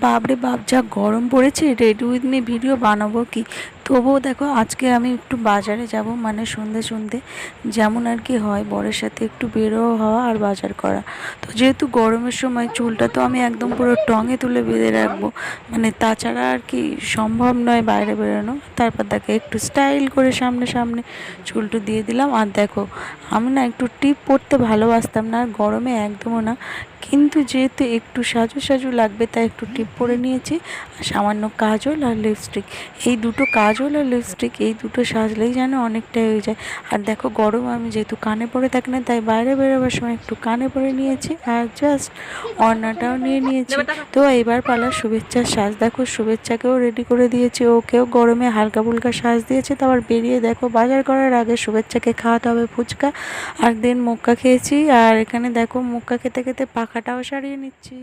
বাপরে বাপ, যা গরম পড়েছে! রেডি উইথ মি ভিডিও বানাবো কি? তবুও দেখো, আজকে আমি একটু বাজারে যাব, মানে সন্ধে সন্ধে যেমন আর কি হয়, বরের সাথে একটু বেরো হওয়া আর বাজার করা। তো যেহেতু গরমের সময় চুলটা তো আমি একদম পুরো টঙে তুলে বেঁধে রাখবো, মানে তাছাড়া আর কি সম্ভব নয় বাইরে বেরোনো। তারপর দেখো একটু স্টাইল করে সামনে সামনে চুলটু দিয়ে দিলাম। আর দেখো, আমি না একটু টিপ পরতে ভালোবাসতাম না, আর গরমে একদমও না, কিন্তু যেহেতু একটু সাজু সাজু লাগবে তাই একটু টিপ পরে নিয়েছি। আর সামান্য কাজল আর লিপস্টিক, এই দুটো কাজল আর লিপস্টিক এই দুটো সাজলেই যেন অনেকটাই হয়ে যায়। আর দেখো, গরম আমি যেহেতু কানে পরে থাকি না, তাই বাইরে বেরোবার সময় একটু কানে পরে নিয়েছি, আর জাস্ট ওড়নাটাও নিয়ে নিয়েছি। তো এবার পালা শুভেচ্ছার সাজ। দেখো, শুভেচ্ছাকেও রেডি করে দিয়েছি, ওকেও গরমে হালকা ফুলকা সাজ দিয়েছে। তো আবার বেরিয়ে দেখো, বাজার করার আগে শুভেচ্ছাকে খাওয়াতে হবে ফুচকা, আর দেন মক্কা খেয়েছি। আর এখানে দেখো, মক্কা খেতে খেতে পাখাটাও সারিয়ে নিচ্ছি।